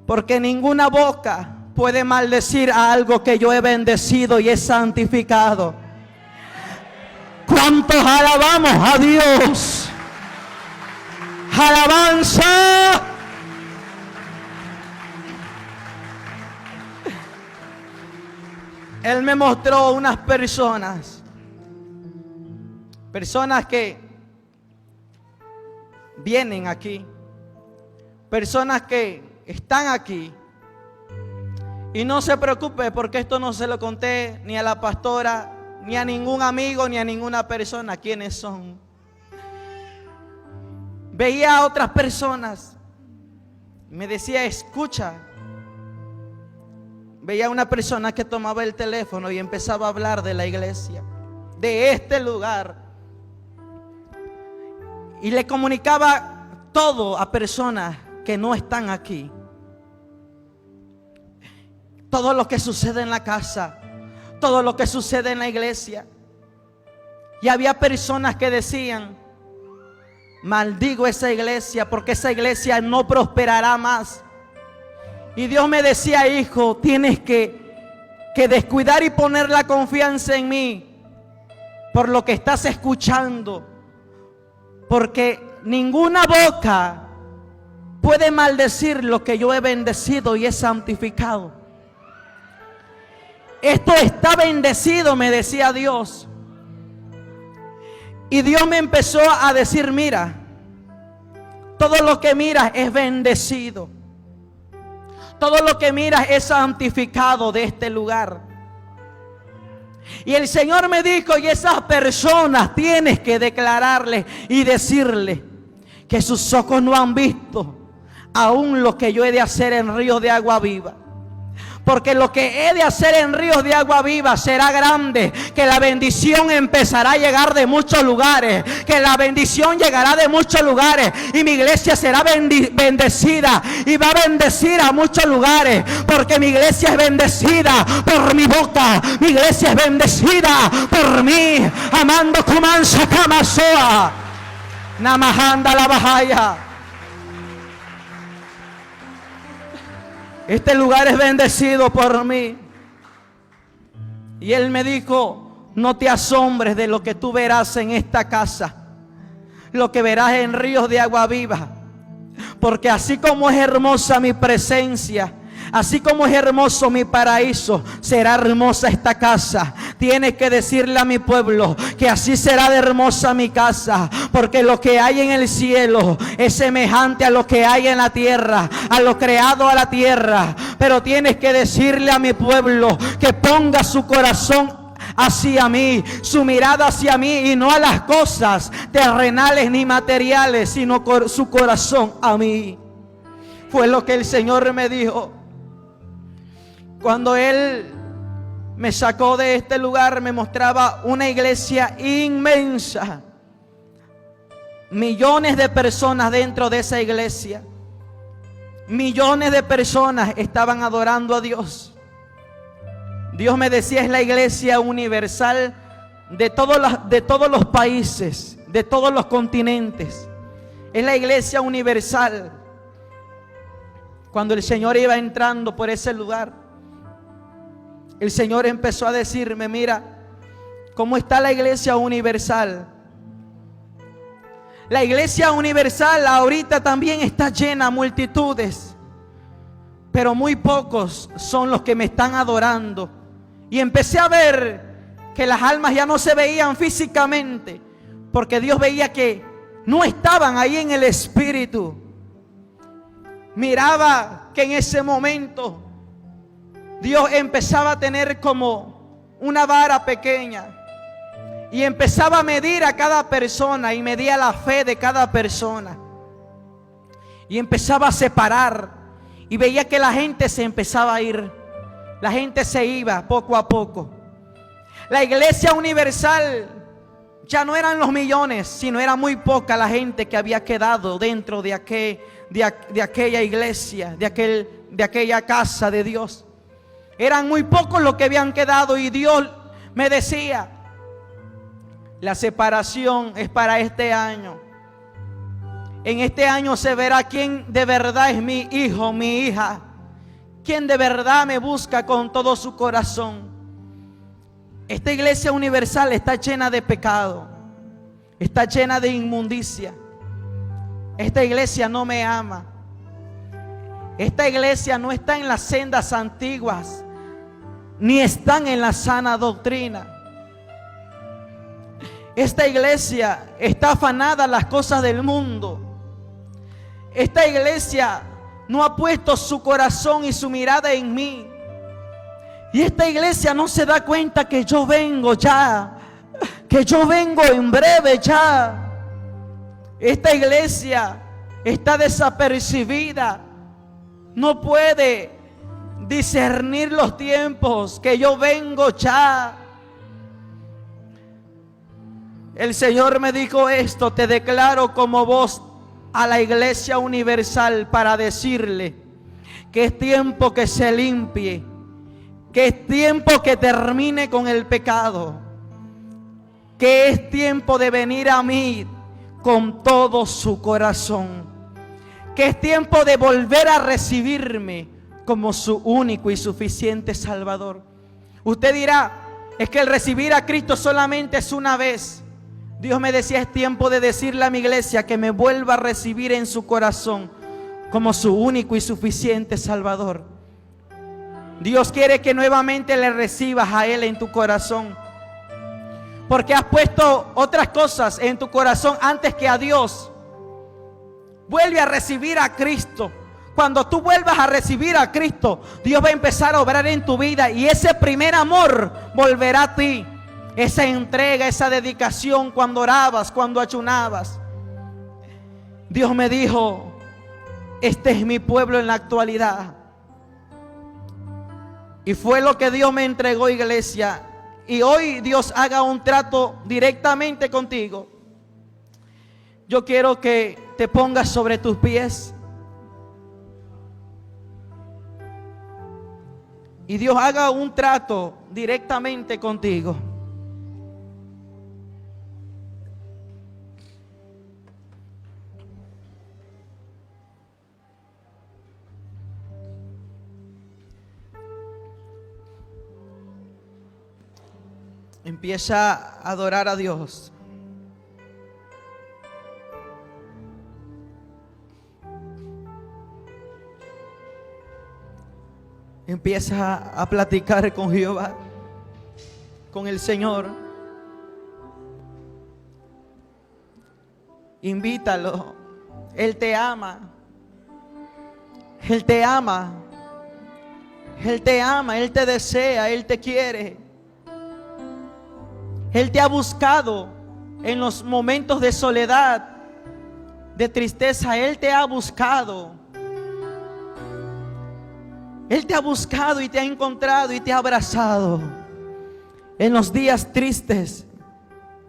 porque ninguna boca puede maldecir a algo que yo he bendecido y he santificado. ¿Cuántos alabamos a Dios? Alabanza. Él me mostró unas personas que vienen aquí, personas que están aquí. Y no se preocupe, porque esto no se lo conté ni a la pastora, ni a ningún amigo, ni a ninguna persona. ¿Quiénes son? Veía a otras personas, me decía, escucha. Veía a una persona que tomaba el teléfono y empezaba a hablar de la iglesia, de este lugar, y le comunicaba todo a personas que no están aquí. Todo lo que sucede en la casa, todo lo que sucede en la iglesia. Y había personas que decían, maldigo esa iglesia, porque esa iglesia no prosperará más. Y Dios me decía, hijo, tienes que descuidar y poner la confianza en mí, por lo que estás escuchando, porque ninguna boca puede maldecir lo que yo he bendecido y he santificado. Esto está bendecido, me decía Dios. Y Dios me empezó a decir, mira, todo lo que miras es bendecido. Todo lo que miras es santificado de este lugar. Y el Señor me dijo, y esas personas tienes que declararles y decirles que sus ojos no han visto aún lo que yo he de hacer en ríos de agua viva. Porque lo que he de hacer en ríos de agua viva será grande. Que la bendición empezará a llegar de muchos lugares. Que la bendición llegará de muchos lugares. Y mi iglesia será bendecida. Y va a bendecir a muchos lugares. Porque mi iglesia es bendecida por mi boca. Mi iglesia es bendecida por mí. Amando Kumansa Kamasoa. Namahanda la Bahaya. Este lugar es bendecido por mí. Y Él me dijo, no te asombres de lo que tú verás en esta casa. Lo que verás en ríos de agua viva Porque así como es hermosa mi presencia, así como es hermoso mi paraíso, será hermosa esta casa. Tienes que decirle a mi pueblo que así será de hermosa mi casa, porque lo que hay en el cielo es semejante a lo que hay en la tierra, a lo creado a la tierra. Pero tienes que decirle a mi pueblo que ponga su corazón hacia mí, su mirada hacia mí, y no a las cosas terrenales ni materiales, sino su corazón a mí. Fue lo que el Señor me dijo cuando Él me sacó de este lugar. Me mostraba una iglesia inmensa, millones de personas dentro de esa iglesia, millones de personas estaban adorando a Dios. Dios me decía, es la iglesia universal de todos los países, de todos los continentes. Es la iglesia universal. Cuando el Señor iba entrando por ese lugar, el Señor empezó a decirme, mira, ¿cómo está la iglesia universal? La iglesia universal ahorita también está llena, multitudes, pero muy pocos son los que me están adorando. Y empecé a ver que las almas ya no se veían físicamente, porque Dios veía que no estaban ahí en el espíritu. Miraba que en ese momento Dios empezaba a tener como una vara pequeña y empezaba a medir a cada persona, y medía la fe de cada persona, y empezaba a separar, y veía que la gente se empezaba a ir. La gente se iba poco a poco. La iglesia universal ya no eran los millones, sino era muy poca la gente que había quedado dentro de aquella iglesia, de aquella casa de Dios. Eran muy pocos los que habían quedado, y Dios me decía, la separación es para este año. En este año se verá quién de verdad es mi hijo, mi hija, quién de verdad me busca con todo su corazón. Esta iglesia universal está llena de pecado, está llena de inmundicia. Esta iglesia no me ama. Esta iglesia no está en las sendas antiguas, ni están en la sana doctrina. Esta iglesia está afanada a las cosas del mundo. Esta iglesia no ha puesto su corazón y su mirada en mí. Y esta iglesia no se da cuenta que yo vengo ya, que yo vengo en breve ya. Esta iglesia está desapercibida, no puede discernir los tiempos, que yo vengo ya. El Señor me dijo esto: te declaro como voz a la iglesia universal para decirle que es tiempo que se limpie, que es tiempo que termine con el pecado, que es tiempo de venir a mí con todo su corazón, que es tiempo de volver a recibirme como su único y suficiente Salvador. Usted dirá, es que el recibir a Cristo solamente es una vez. Dios me decía, es tiempo de decirle a mi iglesia que me vuelva a recibir en su corazón como su único y suficiente Salvador. Dios quiere que nuevamente le recibas a Él en tu corazón, porque has puesto otras cosas en tu corazón antes que a Dios. Vuelve a recibir a Cristo. Cuando tú vuelvas a recibir a Cristo, Dios va a empezar a obrar en tu vida, y ese primer amor volverá a ti. Esa entrega, esa dedicación cuando orabas, cuando ayunabas. Dios me dijo, este es mi pueblo en la actualidad. Y fue lo que Dios me entregó, iglesia. Y hoy Dios haga un trato directamente contigo. Yo quiero que te pongas sobre tus pies. Y Dios haga un trato directamente contigo. Empieza a adorar a Dios. Empieza a platicar con Jehová, con el Señor. Invítalo. Él te ama. Él te ama. Él te ama. Él te desea. Él te quiere. Él te ha buscado en los momentos de soledad, de tristeza. Él te ha buscado. Él te ha buscado y te ha encontrado y te ha abrazado. En los días tristes,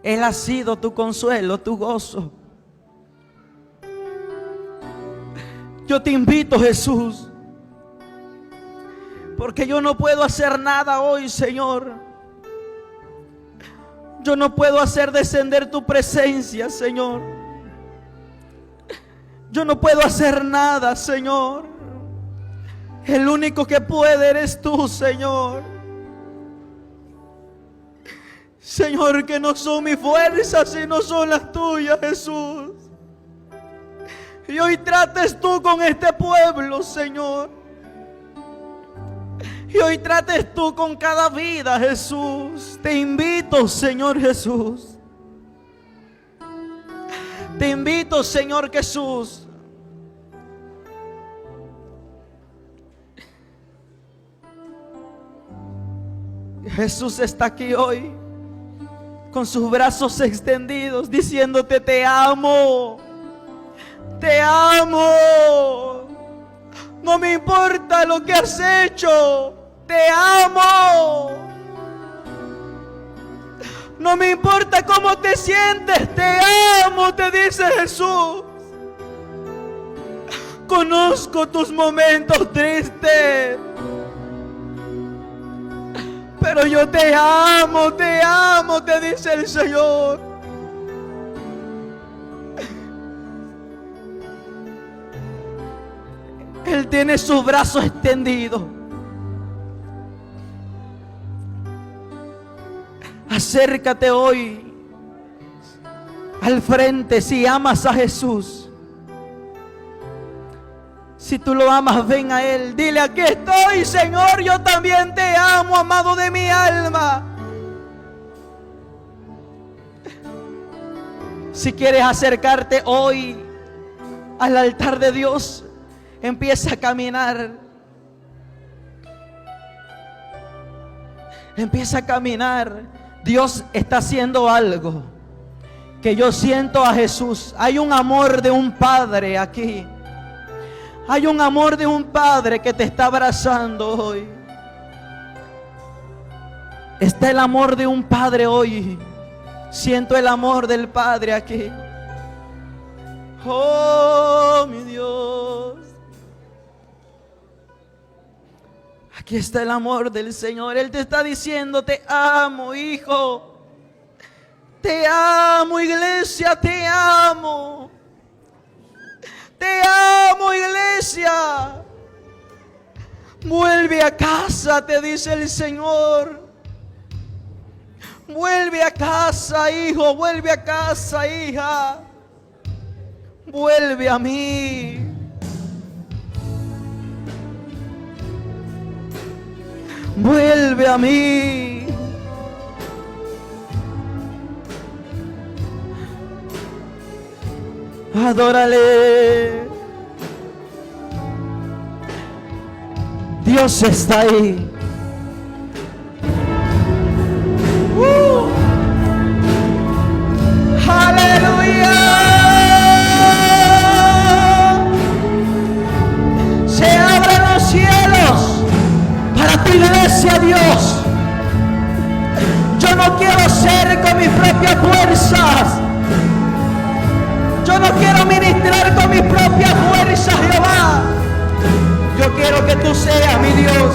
Él ha sido tu consuelo, tu gozo. Yo te invito, Jesús, porque yo no puedo hacer nada hoy, Señor. Yo no puedo hacer descender tu presencia, Señor. Yo no puedo hacer nada, Señor. El único que puede eres tú, Señor. Señor, que no son mis fuerzas, sino son las tuyas, Jesús. Y hoy trates tú con este pueblo, Señor. Y hoy trates tú con cada vida, Jesús. Te invito, Señor Jesús. Te invito, Señor Jesús. Jesús está aquí hoy con sus brazos extendidos diciéndote: te amo, te amo. No me importa lo que has hecho, te amo. No me importa cómo te sientes, te amo, te dice Jesús. Conozco tus momentos tristes, pero yo te amo, te dice el Señor. Él tiene sus brazos extendidos. Acércate hoy al frente si amas a Jesús. Si tú lo amas, ven a Él. Dile: aquí estoy, Señor, yo también te amo, amado de mi alma. Si quieres acercarte hoy al altar de Dios, empieza a caminar. Empieza a caminar. Dios está haciendo algo que yo siento a Jesús. Hay un amor de un padre aquí. Hay un amor de un padre que te está abrazando hoy. Está el amor de un padre hoy. Siento el amor del Padre aquí. Oh, mi Dios. Aquí está el amor del Señor. Él te está diciendo: te amo, hijo. Te amo, iglesia, te amo. Te amo, iglesia. Vuelve a casa, te dice el Señor. Vuelve a casa, hijo. Vuelve a casa, hija. Vuelve a mí. Vuelve a mí. Adórale. Dios está ahí. Aleluya. Se abren los cielos para tu iglesia, Dios. Yo no quiero ser con mis propias fuerzas. Yo no quiero ministrar con mis propias fuerzas, Jehová. Yo quiero que tú seas mi Dios.